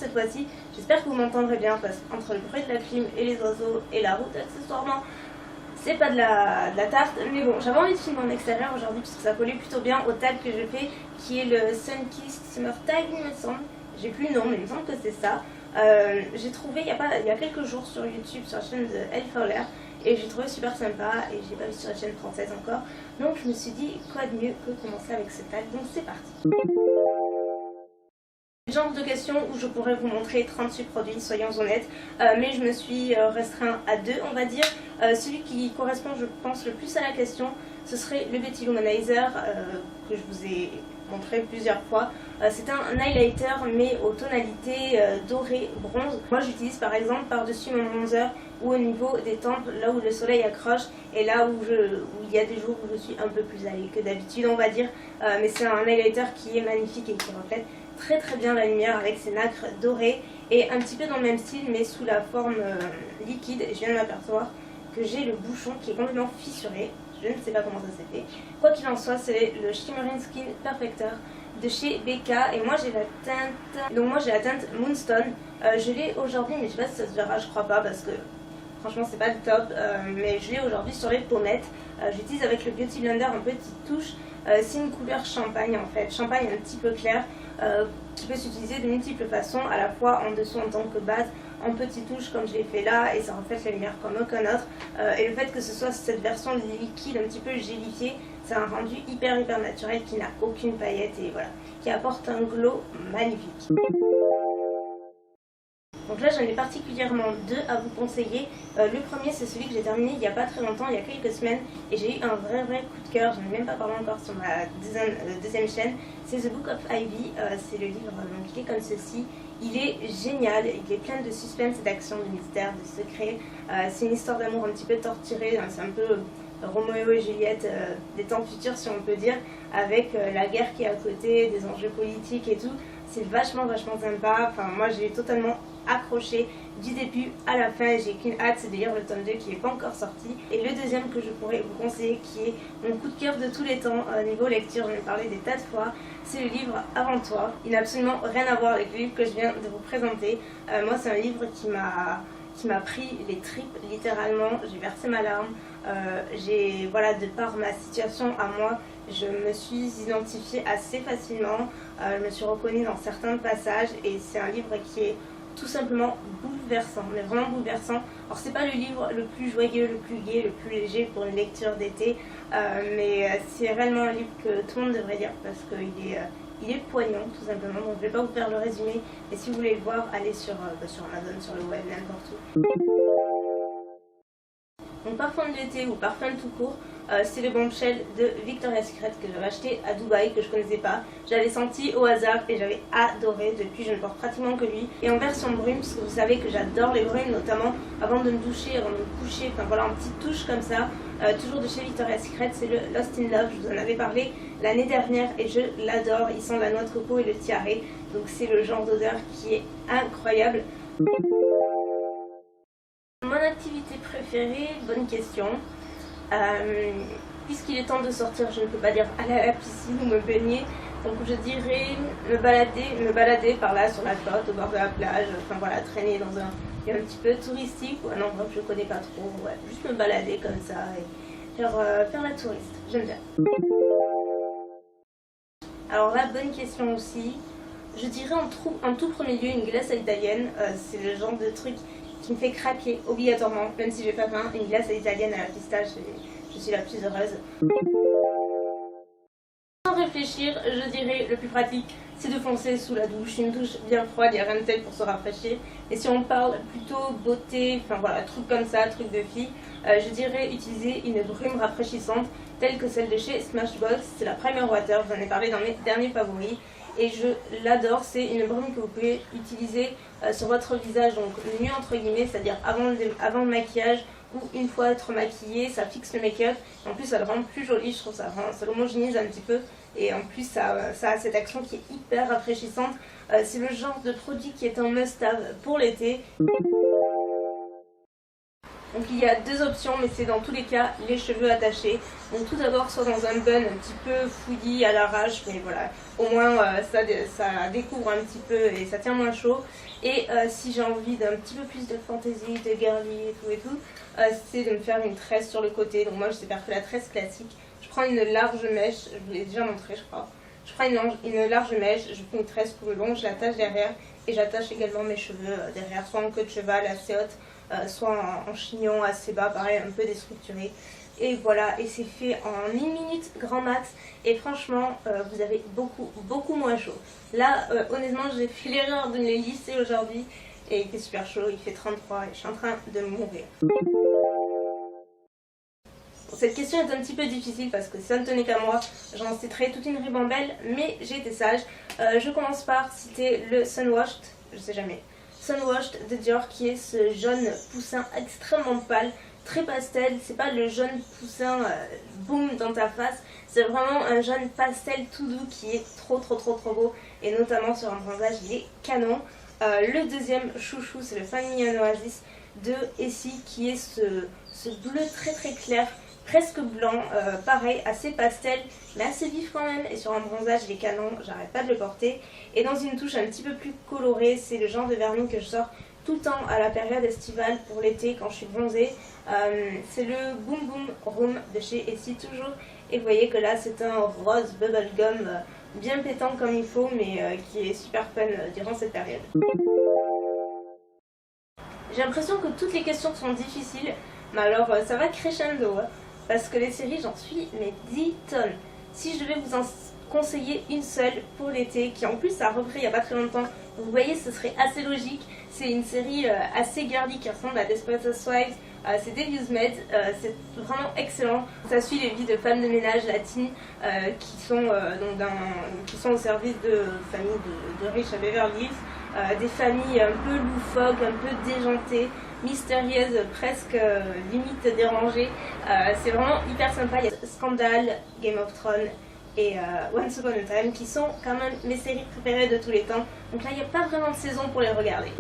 cette fois-ci. J'espère que vous m'entendrez bien parce qu'entre le bruit de la clim et les oiseaux et la route accessoirement, c'est pas de la tarte. Mais bon, j'avais envie de filmer en extérieur aujourd'hui puisque ça collait plutôt bien au tag que je fais, qui est le Sunkissed Summer Tag, il me semble. J'ai plus le nom, mais il me semble que c'est ça. J'ai trouvé il y a quelques jours sur YouTube, sur la chaîne de Elle Fowler, et j'ai trouvé super sympa, et j'ai pas vu sur la chaîne française encore. Donc je me suis dit, quoi de mieux que commencer avec ce tag, donc c'est parti. Le genre de questions où je pourrais vous montrer 38 produits, soyons honnêtes, mais je me suis restreint à 2, on va dire. Celui qui correspond, je pense, le plus à la question, ce serait le Beauty Lumanizer, que je vous ai montré plusieurs fois. C'est un highlighter mais aux tonalités doré, bronze. Moi j'utilise par exemple par-dessus mon bronzer ou au niveau des tempes, là où le soleil accroche et là où il y a des jours où je suis un peu plus allée que d'habitude, on va dire. Mais c'est un highlighter qui est magnifique et qui reflète très bien la lumière avec ses nacres dorées et un petit peu dans le même style mais sous la forme liquide. Et je viens de m'apercevoir que j'ai le bouchon qui est complètement fissuré. Je ne sais pas comment ça s'est fait. Quoi qu'il en soit, c'est le Shimmering Skin Perfector de chez BK et moi j'ai la teinte. Donc moi j'ai la teinte Moonstone. Je l'ai aujourd'hui, mais je sais pas si ça se verra, je crois pas parce que franchement c'est pas le top. Mais je l'ai aujourd'hui sur les pommettes. J'utilise avec le Beauty Blender en petite touche. C'est une couleur champagne en fait, champagne un petit peu clair, qui peut s'utiliser de multiples façons, à la fois en dessous en tant que base, en petite touche comme je l'ai fait là, et ça reflète la lumière comme aucun autre. Et le fait que ce soit cette version liquide un petit peu gélifiée, c'est un rendu hyper naturel qui n'a aucune paillette et voilà, qui apporte un glow magnifique. Donc là j'en ai particulièrement 2 à vous conseiller. Le premier c'est celui que j'ai terminé il n'y a pas très longtemps, il y a quelques semaines, et j'ai eu un vrai coup de cœur, je n'en ai même pas parlé encore sur ma deuxième chaîne. C'est The Book of Ivy, c'est le livre donc il est comme ceci. Il est génial, il est plein de suspense, d'action, de mystère, de secret. C'est une histoire d'amour un petit peu torturée, c'est un peu Roméo et Juliette des temps futurs si on peut dire, avec la guerre qui est à côté, des enjeux politiques et tout. C'est vachement sympa, enfin moi j'ai totalement accroché du début à la fin, j'ai qu'une hâte, c'est de lire le tome 2 qui n'est pas encore sorti. Et le deuxième que je pourrais vous conseiller, qui est mon coup de cœur de tous les temps niveau lecture, j'en ai parlé des tas de fois, c'est le livre Avant toi. Il n'a absolument rien à voir avec le livre que je viens de vous présenter. Moi c'est un livre qui m'a pris les tripes littéralement, j'ai versé ma larme. Voilà, de par ma situation à moi, je me suis identifiée assez facilement, je me suis reconnue dans certains passages et c'est un livre qui est tout simplement bouleversant, mais vraiment bouleversant. Alors c'est pas le livre le plus joyeux, le plus gai, le plus léger pour une lecture d'été, mais c'est réellement un livre que tout le monde devrait lire parce qu'il est poignant tout simplement. Donc je vais pas vous faire le résumé, mais si vous voulez le voir, allez sur Amazon, sur le web, n'importe où. Donc parfum de l'été ou parfum tout court, c'est le Bombshell de Victoria's Secret que j'avais acheté à Dubaï, que je connaissais pas. J'avais senti au hasard et j'avais adoré. Depuis je ne porte pratiquement que lui. Et en version brume, parce que vous savez que j'adore les brumes, notamment avant de me doucher, avant de me coucher, enfin voilà, en petite touche comme ça. Toujours de chez Victoria's Secret, c'est le Lost in Love, je vous en avais parlé l'année dernière et je l'adore. Il sent la noix de coco et le tiare, donc c'est le genre d'odeur qui est incroyable. Mon activité préférée, bonne question. Puisqu'il est temps de sortir, je ne peux pas dire aller à la piscine ou me baigner. Donc je dirais me balader par là sur la côte, au bord de la plage, enfin voilà, traîner dans un lieu un petit peu touristique ou un endroit que je connais pas trop, ouais, juste me balader comme ça et faire la touriste, j'aime bien. Alors là, bonne question aussi. Je dirais en tout premier lieu une glace à l'italienne, c'est le genre de truc qui me fait craquer obligatoirement, même si j'ai pas faim. Une glace à l'italienne à la pistache, je suis la plus heureuse. Sans réfléchir, je dirais le plus pratique, c'est de foncer sous la douche. Une douche bien froide, il n'y a rien de tel pour se rafraîchir. Et si on parle plutôt beauté, enfin voilà, truc comme ça, truc de fille, je dirais utiliser une brume rafraîchissante telle que celle de chez Smashbox. C'est la Primer Water, je vous en ai parlé dans mes derniers favoris. Et je l'adore, c'est une brume que vous pouvez utiliser sur votre visage, donc nu entre guillemets, c'est-à-dire avant le maquillage ou une fois être maquillé, ça fixe le make-up. En plus ça le rend plus joli, je trouve ça l'homogénise un petit peu. Et en plus ça a cette action qui est hyper rafraîchissante. C'est le genre de produit qui est un must-have pour l'été. Donc il y a deux options, mais c'est dans tous les cas les cheveux attachés. Donc tout d'abord soit dans un bun un petit peu fouillis à l'arrache, mais voilà, au moins ça découvre un petit peu et ça tient moins chaud. Et si j'ai envie d'un petit peu plus de fantaisie, de girly et tout, c'est de me faire une tresse sur le côté. Donc moi je sais faire que la tresse classique. Je prends une large mèche, je vous l'ai déjà montré je crois. Je prends une large mèche, je fais une tresse tout le long, je l'attache derrière et j'attache également mes cheveux derrière, soit en queue de cheval assez haute, soit en chignon assez bas, pareil un peu déstructuré. Et voilà, et c'est fait en 1 minute grand max et franchement vous avez beaucoup moins chaud. Là honnêtement j'ai fait l'erreur de me les lisser aujourd'hui et il fait super chaud, il fait 33 et je suis en train de mourir. Cette question est un petit peu difficile parce que si ça ne tenait qu'à moi, j'en citerais toute une ribambelle, mais j'ai été sage. Je commence par citer le Sunwashed, je sais jamais, Sunwashed de Dior qui est ce jaune poussin extrêmement pâle, très pastel, c'est pas le jaune poussin boum dans ta face, c'est vraiment un jaune pastel tout doux qui est trop beau et notamment sur un bronzage il est canon. Le deuxième chouchou c'est le Family Oasis de Essie qui est ce bleu très clair, presque blanc, pareil, assez pastel, mais assez vif quand même, et sur un bronzage il est canon, j'arrête pas de le porter. Et dans une touche un petit peu plus colorée, c'est le genre de vernis que je sors tout le temps à la période estivale pour l'été quand je suis bronzée. C'est le Boom Boom Room de chez Essie toujours, et vous voyez que là c'est un rose bubblegum bien pétant comme il faut, mais qui est super fun durant cette période. J'ai l'impression que toutes les questions sont difficiles, mais alors ça va crescendo, hein, parce que les séries j'en suis mais 10 tonnes. Si je devais vous en conseiller une seule pour l'été, qui en plus a repris il n'y a pas très longtemps, vous voyez ce serait assez logique, c'est une série assez girly qui ressemble à Desperate Housewives, c'est Devil's Made, c'est vraiment excellent. Ça suit les vies de femmes de ménage latines qui sont au service de familles de riches à Beverly Hills, des familles un peu loufoques, un peu déjantées, mystérieuses, presque limite dérangées. C'est vraiment hyper sympa. Il y a Scandal, Game of Thrones et Once Upon a Time qui sont quand même mes séries préférées de tous les temps. Donc là il n'y a pas vraiment de saison pour les regarder.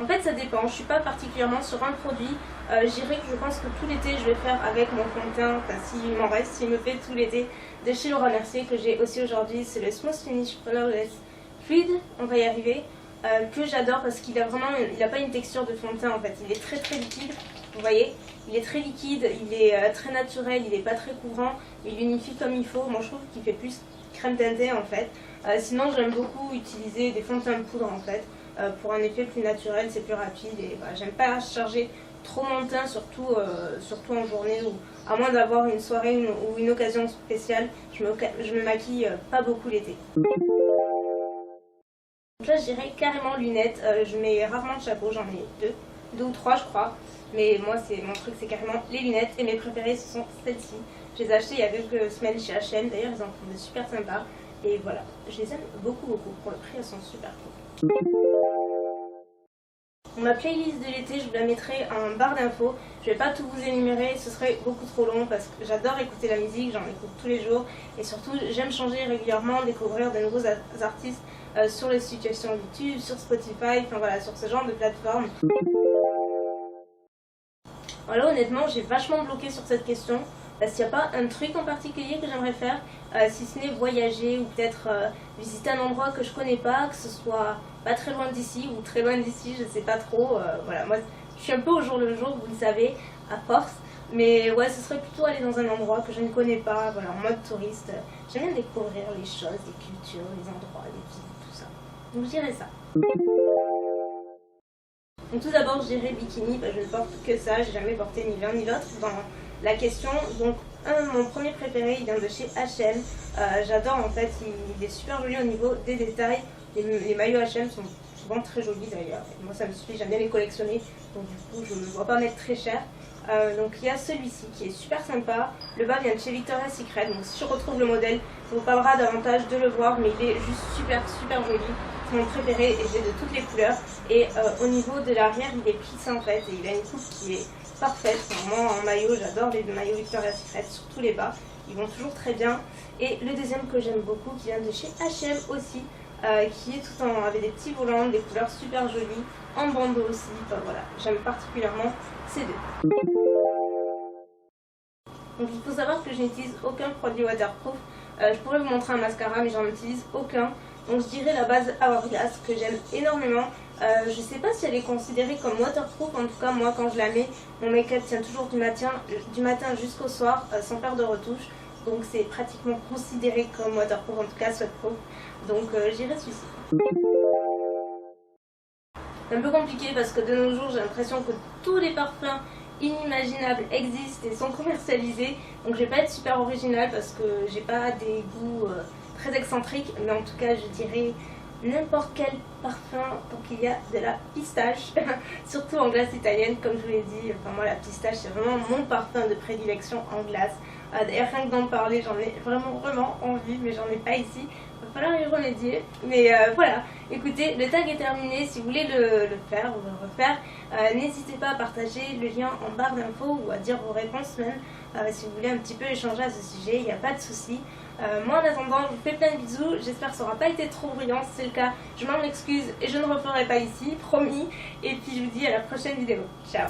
En fait ça dépend, je suis pas particulièrement sur un produit, je dirais que je pense que tout l'été je vais faire avec mon fond de teint, enfin s'il m'en reste, s'il me fait tout l'été, de chez Laura Mercier que j'ai aussi aujourd'hui, c'est le Smooth Finish Flawless Fluid, on va y arriver, que j'adore parce qu'il a vraiment, il n'a pas une texture de fond de teint en fait, il est très liquide, vous voyez, il est très liquide, il est très naturel, il n'est pas très couvrant, il unifie comme il faut, moi je trouve qu'il fait plus crème teintée en fait, sinon j'aime beaucoup utiliser des fonds de teint de poudre en fait, pour un effet plus naturel, c'est plus rapide et bah, j'aime pas charger trop mon teint, surtout en journée ou à moins d'avoir une soirée ou une occasion spéciale, je me maquille pas beaucoup l'été. Donc là je dirais carrément lunettes, je mets rarement de chapeau, j'en ai deux ou trois je crois, mais moi mon truc c'est carrément les lunettes et mes préférées ce sont celles-ci. Je les ai achetées il y a quelques semaines chez H&M, d'ailleurs ils en font de super sympas et voilà, je les aime beaucoup, pour le prix elles sont super cool. Ma playlist de l'été, je vous la mettrai en barre d'infos. Je vais pas tout vous énumérer, ce serait beaucoup trop long parce que j'adore écouter la musique, j'en écoute tous les jours. Et surtout, j'aime changer régulièrement, découvrir de nouveaux artistes sur les situations YouTube, sur Spotify, enfin voilà, sur ce genre de plateforme. Voilà, honnêtement, j'ai vachement bloqué sur cette question. Parce qu'il n'y a pas un truc en particulier que j'aimerais faire, si ce n'est voyager ou peut-être visiter un endroit que je connais pas, que ce soit pas très loin d'ici ou très loin d'ici, je sais pas trop. Voilà, moi je suis un peu au jour le jour, vous le savez, à force. Mais ouais, ce serait plutôt aller dans un endroit que je ne connais pas, voilà, en mode touriste. J'aime bien découvrir les choses, les cultures, les endroits, les villes, tout ça. Donc je dirais ça. Donc tout d'abord je dirais bikini, je ne porte que ça, j'ai jamais porté ni l'un ni l'autre dans la question. Donc mon premier préféré il vient de chez H&M, j'adore en fait, il est super joli au niveau des détails, les maillots H&M sont souvent très jolis d'ailleurs, moi ça me suffit, j'aime bien les collectionner, donc du coup je ne vois pas mettre très cher. Donc il y a celui-ci qui est super sympa, le bas vient de chez Victoria's Secret, donc si je retrouve le modèle, ça vous parlera davantage de le voir, mais il est juste super joli, c'est mon préféré et j'ai de toutes les couleurs. Et au niveau de l'arrière il est plissé en fait, et il a une coupe qui est parfaite, vraiment en maillot, j'adore les maillots Victoria's Secret, surtout les bas, ils vont toujours très bien. Et le deuxième que j'aime beaucoup, qui vient de chez H&M aussi, qui est tout en avec des petits volants, des couleurs super jolies, en bandeau aussi. Enfin voilà, j'aime particulièrement ces deux. Donc il faut savoir que je n'utilise aucun produit waterproof. Je pourrais vous montrer un mascara mais j'en utilise aucun. Donc je dirais la base Hourglass que j'aime énormément. Je sais pas si elle est considérée comme waterproof, en tout cas moi quand je la mets, mon make-up tient toujours du matin jusqu'au soir sans faire de retouche. Donc c'est pratiquement considéré comme waterproof, en tout cas sweatproof. Donc j'irai celui-ci. C'est un peu compliqué parce que de nos jours j'ai l'impression que tous les parfums inimaginables existent et sont commercialisés. Donc je vais pas être super originale parce que j'ai pas des goûts très excentriques, mais en tout cas je dirais n'importe quel parfum tant qu'il y a de la pistache, surtout en glace italienne comme je vous l'ai dit. Enfin moi la pistache c'est vraiment mon parfum de prédilection en glace. D'ailleurs rien que d'en parler j'en ai vraiment envie, mais j'en ai pas ici. Il va falloir y remédier, mais voilà, écoutez, le tag est terminé. Si vous voulez le faire ou le refaire, n'hésitez pas à partager le lien en barre d'infos ou à dire vos réponses même, si vous voulez un petit peu échanger à ce sujet, il n'y a pas de souci. Moi en attendant, je vous fais plein de bisous, j'espère que ça n'aura pas été trop brillant. Si c'est le cas, je m'en excuse et je ne referai pas ici, promis. Et puis je vous dis à la prochaine vidéo, ciao.